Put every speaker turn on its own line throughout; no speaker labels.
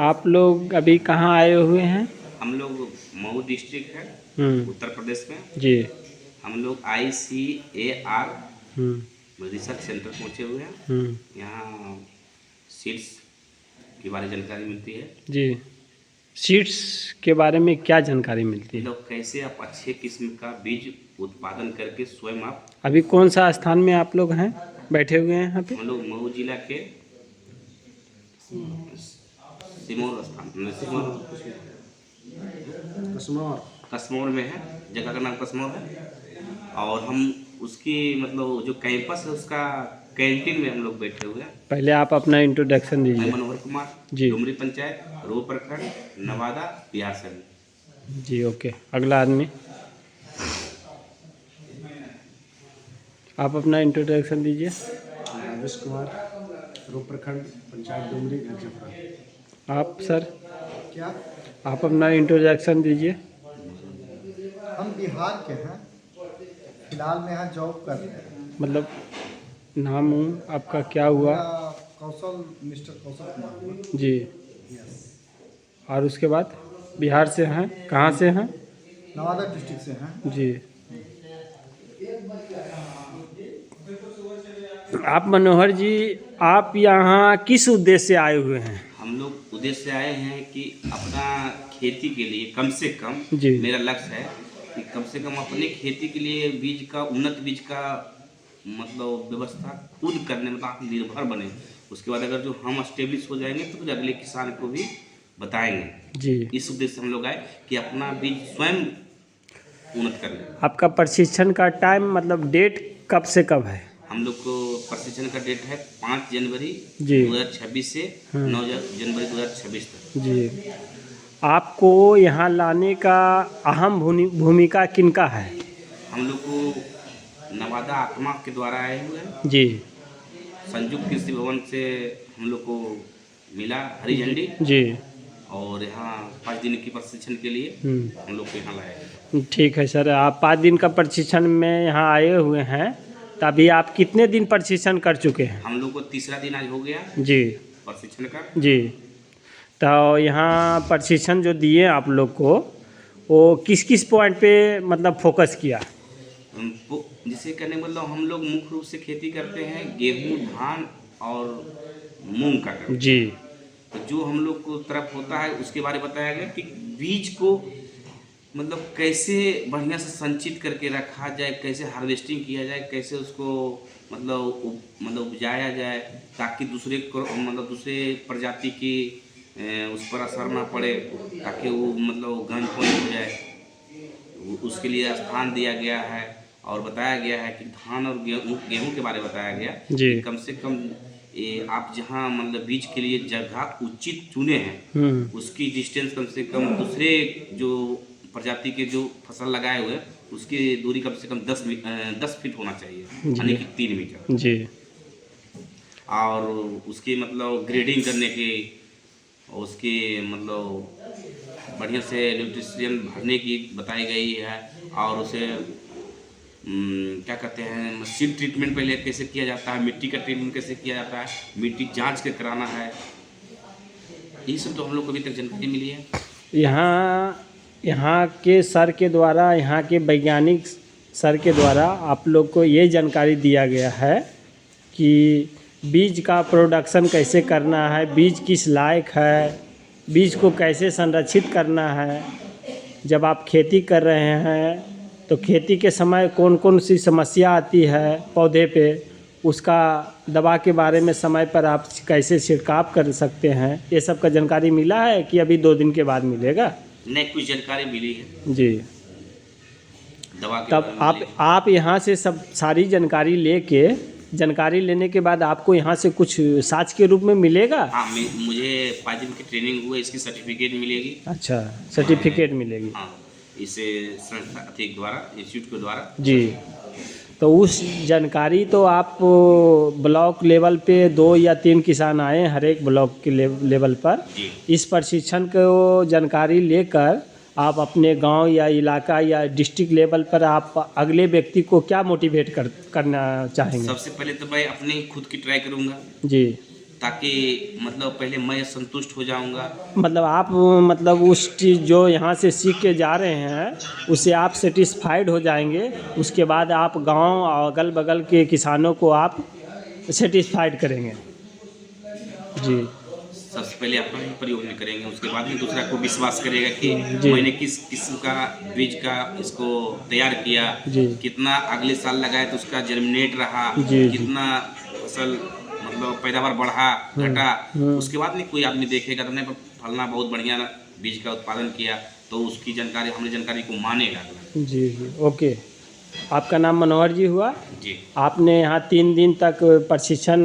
आप लोग अभी कहाँ आए हुए हैं?
हम लोग मऊ डिस्ट्रिक्ट है, उत्तर प्रदेश में।
जी।
हम लोग ICAR
हम्म।
रिसर्च सेंटर पहुँचे हुए हैं।
हम्म।
यहाँ सीड्स के बारे में जानकारी मिलती है।
जी। सीड्स के बारे में क्या जानकारी मिलती है?
मतलब कैसे आप अच्छे किस्म का बीज उत्पादन करके स्वयं आप।
अभी कौन सा स्थान में आप लोग हैं, बैठे हुए हैं यहाँ पे?
हम लोग मऊ जिला के सिमोर स्थान सिमोर कसमौर में है। जगह का नाम कसमौर है। और हम उसकी मतलब जो कैंपस है उसका कैंटीन में हम लोग बैठे हुए हैं।
पहले आप अपना इंट्रोडक्शन
मैं
दीजिए।
मनोहर कुमार,
जी।
डुमरी पंचायत, रो प्रखंड, नवादा, बिहार से।
जी, ओके। अगला आदमी, आप अपना इंट्रोडक्शन दीजिए।
राजेश कुमार, रूप प्रखंड, पंचायत डुमरी, घनश्यामपुरा।
आप सर,
क्या?
आप अपना इंट्रोडक्शन दीजिए।
हम बिहार के हैं, फिलहाल में यहाँ जॉब कर रहे हैं।
मतलब नाम आपका क्या हुआ?
मेरा कौशल, मिस्टर कौशल कुमार हुआ।
जी।
यस।
और उसके बाद बिहार से हैं, कहाँ से हैं?
नवादा डिस्ट्रिक्ट से हैं।
जी। आप मनोहर जी, आप यहाँ किस उद्देश्य से आए हुए हैं?
हम लोग उद्देश्य से आए हैं कि अपना खेती के लिए कम से कम,
जी।
मेरा लक्ष्य है कि कम से कम अपने खेती के लिए बीज का, उन्नत बीज का मतलब व्यवस्था खुद करने में आत्मनिर्भर बने। उसके बाद अगर जो हम स्टेब्लिश हो जाएंगे तो फिर अगले किसान को भी बताएंगे।
जी।
इस उद्देश्य से हम लोग आए कि अपना बीज स्वयं उन्नत कर लें।
आपका प्रशिक्षण का टाइम मतलब डेट कब से कब है?
हम लोग को प्रशिक्षण का डेट है 5 जनवरी
जी।
2026 से 9 जनवरी 2026 तक।
जी। आपको यहाँ लाने का अहम भूमिका किनका है?
हम लोग को नवादा आत्मा के द्वारा आए हुए हैं।
जी।
संयुक्त कृषि भवन से हम लोग को मिला हरी झंडी।
जी।
और यहाँ 5 दिन की प्रशिक्षण के लिए हम लोग को यहाँ लाया गया।
ठीक है सर, आप 5 दिन का प्रशिक्षण में यहाँ आए हुए हैं, तभी आप कितने दिन प्रशिक्षण कर चुके हैं?
हम लोग को तीसरा दिन आज हो गया
जी।
प्रशिक्षण का।
जी। तो यहाँ प्रशिक्षण जो दिए आप लोग को, वो किस किस पॉइंट पे मतलब फोकस किया?
जिसे कहने मतलब हम लोग मुख्य रूप से खेती करते हैं गेहूं, धान और मूंग का करते हैं।
जी।
तो जो हम लोग को तरफ होता है उसके बारे में बताया गया कि बीज को मतलब कैसे बढ़िया से संचित करके रखा जाए, कैसे हार्वेस्टिंग किया जाए, कैसे उसको मतलब उपजाया जाए ताकि दूसरे मतलब दूसरे प्रजाति की उस पर असर ना पड़े, ताकि वो मतलब गंज पॉइंट हो जाए। उसके लिए स्थान दिया गया है और बताया गया है कि धान और गेहूं के बारे में बताया गया
जी।
कि कम से कम आप जहां मतलब बीज के लिए जगह उचित चुने हैं उसकी डिस्टेंस कम से कम दूसरे जो प्रजाति के जो फसल लगाए हुए उसकी दूरी कम से कम 10 फीट होना चाहिए, यानी कि 3 मीटर।
जी।
और उसकी मतलब ग्रेडिंग करने की, उसकी मतलब बढ़िया से न्यूट्रिशन भरने की बताई गई है। और उसे क्या कहते हैं, सीड ट्रीटमेंट पहले कैसे किया जाता है, मिट्टी का ट्रीटमेंट कैसे किया जाता है, मिट्टी जांच के कराना है। यही सब तो हम लोग को अभी तक जानकारी मिली है।
यहाँ के सर के द्वारा, यहाँ के वैज्ञानिक सर के द्वारा आप लोग को ये जानकारी दिया गया है कि बीज का प्रोडक्शन कैसे करना है, बीज किस लायक है, बीज को कैसे संरक्षित करना है। जब आप खेती कर रहे हैं तो खेती के समय कौन कौन सी समस्या आती है पौधे पे, उसका दवा के बारे में समय पर आप कैसे छिड़काव कर सकते हैं, ये सब का जानकारी मिला है कि अभी 2 दिन के बाद मिलेगा?
नहीं, कुछ जानकारी मिली है
जी।
दवा के
तब
बारे में
आप यहाँ से सब सारी जानकारी लेने के बाद आपको यहाँ से कुछ साक्ष्य के रूप में मिलेगा?
हाँ, मुझे 5 दिन की ट्रेनिंग हुई, इसकी सर्टिफिकेट मिलेगी।
अच्छा, सर्टिफिकेट मिलेगी।
हाँ, इसे संस्था के द्वारा, इंस्टीट्यूट के द्वारा।
जी। तो उस जानकारी तो आप ब्लॉक लेवल पे 2 या 3 किसान आए हैं हर एक ब्लॉक के लेवल पर।
जी।
इस प्रशिक्षण को जानकारी लेकर आप अपने गांव या इलाका या डिस्ट्रिक्ट लेवल पर आप अगले व्यक्ति को क्या मोटिवेट करना चाहेंगे?
सबसे पहले तो मैं अपनी खुद की ट्राई करूँगा,
जी।
ताकि मतलब पहले मैं संतुष्ट हो जाऊंगा।
मतलब आप मतलब उस चीज़ जो यहाँ से सीख के जा रहे हैं उससे आप सेटिस्फाइड हो जाएंगे, उसके बाद आप गांव और अगल बगल के किसानों को आप सेटिस्फाइड करेंगे। जी
सबसे पहले अपना ही प्रयोग में करेंगे, उसके बाद में दूसरा को विश्वास करेगा कि
जी।
मैंने किस किस्म का बीज का इसको तैयार किया,
जी।
कितना अगले साल लगाया तो उसका जर्मिनेट रहा,
जी, जी।
कितना फसल मतलब पैदावार बढ़ा घटा, उसके बाद में कोई आदमी देखेगा तो नहीं फलना बहुत बढ़िया बीज का उत्पादन किया, तो उसकी जानकारी हमारी जानकारी को मानेगा।
जी जी ओके। आपका नाम मनोहर जी हुआ।
जी
आपने यहाँ 3 दिन तक प्रशिक्षण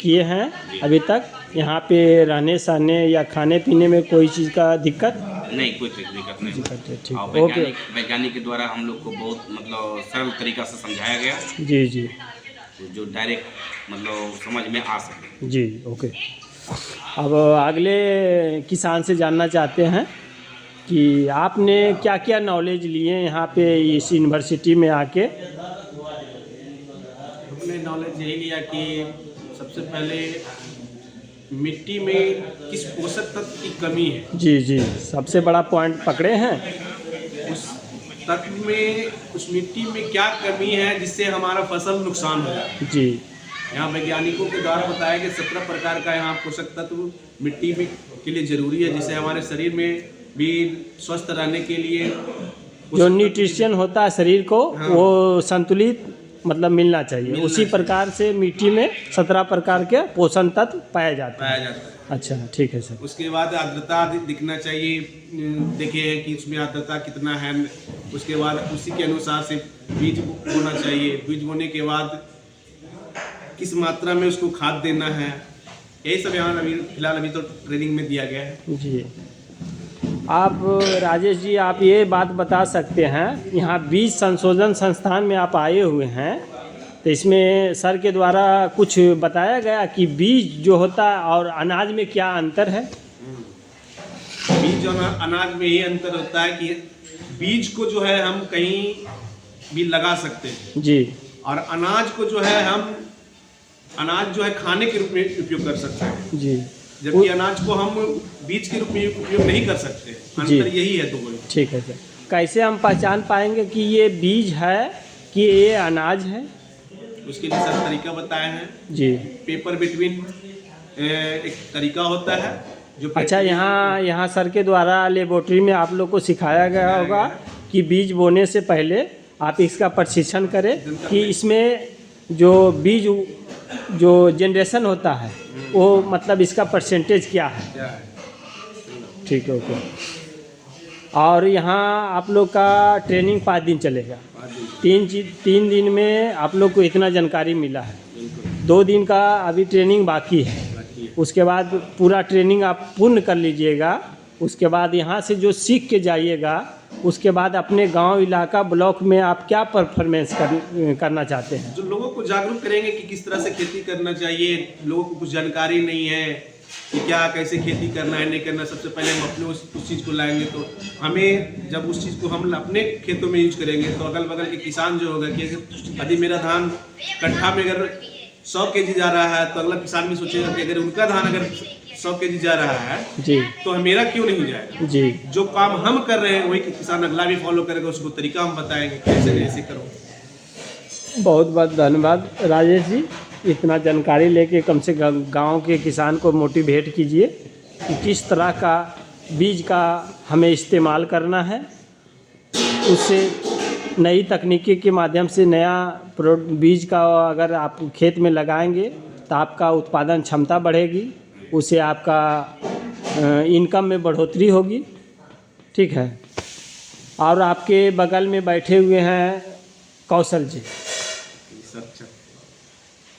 किए हैं, अभी तक यहाँ पे रहने सहने या खाने पीने में कोई चीज़ का दिक्कत?
नहीं, कोई दिक्कत नहीं।
दिक्कत है, ठीक
और
ओके।
वैज्ञानिक के द्वारा हम लोग को बहुत मतलब सरल तरीका से समझाया गया,
जी जी
जो डायरेक्ट मतलब समझ में आ सके।
जी ओके। अब अगले किसान से जानना चाहते हैं कि आपने क्या क्या नॉलेज लिए यहाँ पे इस यूनिवर्सिटी में आके?
हमने नॉलेज यही लिया कि सबसे पहले मिट्टी में किस पोषक तत्व की कमी है,
जी जी सबसे बड़ा पॉइंट पकड़े हैं।
उस तत्व में, उस मिट्टी में क्या कमी है जिससे हमारा फसल नुकसान हो जाए।
जी
यहाँ वैज्ञानिकों के द्वारा बताया कि 17 प्रकार का यहाँ पोषक तत्व मिट्टी में के लिए जरूरी है, जिससे हमारे शरीर में भी स्वस्थ रहने के लिए
जो न्यूट्रिशन होता है शरीर को,
हाँ।
वो संतुलित मतलब मिलना चाहिए।
मिलना
उसी
चाहिए।
प्रकार से मिट्टी में 17 प्रकार के पोषण तत्व पाए जाते
पाया
हैं।
जाता है।
अच्छा ठीक है सर।
उसके बाद आर्द्रता दिखना चाहिए, देखिए कि उसमें आर्द्रता कितना है। उसके बाद उसी के अनुसार से बीज बोना चाहिए। बीज बोने के बाद किस मात्रा में उसको खाद देना है, यही सब यहाँ अभी फिलहाल अभी तो ट्रेनिंग में दिया गया है।
जी आप राजेश जी, आप ये बात बता सकते हैं, यहाँ बीज संशोधन संस्थान में आप आए हुए हैं, तो इसमें सर के द्वारा कुछ बताया गया कि बीज जो होता है और अनाज में क्या अंतर है?
बीज और अनाज में ये अंतर होता है कि बीज को जो है हम कहीं भी लगा सकते हैं,
जी।
और अनाज को जो है हम अनाज जो है खाने के रूप में उपयोग कर सकते हैं,
जी
जबकि अनाज को हम बीज के रूप में उपयोग नहीं कर सकते। अंतर यही है दोनों।
ठीक है सर। कैसे हम पहचान पाएंगे कि ये बीज है कि ये अनाज है?
उसके लिए सब तरीका बताए हैं।
जी।
पेपर बिटवीन एक तरीका होता है जो
अच्छा, यहाँ सर के द्वारा लेबोरेटरी में आप लोग को सिखाया गया होगा कि बीज बोने से पहले आप इसका प्रशिक्षण करें कि इसमें जो बीज जो जनरेशन होता है वो मतलब इसका परसेंटेज क्या है।
क्या है।
ठीक है ओके। और यहाँ आप लोग का ट्रेनिंग 5 दिन चलेगा। 3 दिन में आप लोग को इतना जानकारी मिला है। 2 दिन का अभी ट्रेनिंग बाकी है। उसके बाद पूरा ट्रेनिंग आप पूर्ण कर लीजिएगा। उसके बाद यहाँ से जो सीख के जाइएगा, उसके बाद अपने गांव इलाका ब्लॉक में आप क्या परफॉर्मेंस करना चाहते हैं?
जो लोगों को जागरूक करेंगे कि किस तरह से खेती करना चाहिए। लोगों को कुछ जानकारी नहीं है कि क्या कैसे खेती करना है नहीं करना। सबसे पहले हम अपने उस चीज़ को लाएंगे, तो हमें जब उस चीज़ को हम अपने खेतों में यूज करेंगे तो अगल बगल के किसान जो होगा कि यदि मेरा धान कट्ठा में अगर 100 kg जा रहा है तो अगला किसान भी सोचेगा कि अगर उनका धान अगर 100 kg जा रहा है
जी
तो मेरा क्यों नहीं जाएगा।
जी।
जो काम हम कर रहे हैं वही किसान अगला भी फॉलो करेगा। उसको तरीका हम बताएंगे कैसे कैसे करो।
बहुत बहुत धन्यवाद राजेश जी। इतना जानकारी लेके कम से कम गांव के किसान को मोटिवेट कीजिए कि किस तरह का बीज का हमें इस्तेमाल करना है। उससे नई तकनीकी के माध्यम से नया बीज का अगर आप खेत में लगाएंगे तो आपका उत्पादन क्षमता बढ़ेगी, उससे आपका इनकम में बढ़ोतरी होगी। ठीक है। और आपके बगल में बैठे हुए हैं कौशल जी,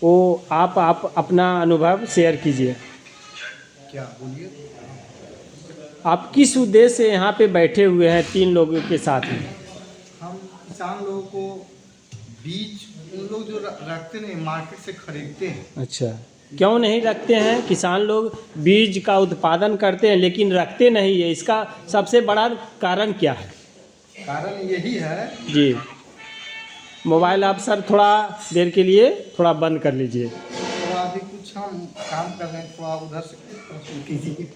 वो आप अपना अनुभव शेयर कीजिए।
क्या बोलिए?
आप किस उद्देश्य से यहाँ पे बैठे हुए हैं 3 लोगों के साथ में?
हम किसान लोगों को बीज उन लोग जो रखते नहीं मार्केट से खरीदते हैं।
अच्छा, क्यों नहीं रखते हैं? किसान लोग बीज का उत्पादन करते हैं लेकिन रखते नहीं है, इसका सबसे बड़ा कारण क्या है?
कारण यही है।
जी। मोबाइल आप सर थोड़ा देर के लिए थोड़ा बंद कर लीजिए।
थोड़ा अभी कुछ हम काम कर रहे हैं, थोड़ा उधर से कीजिए।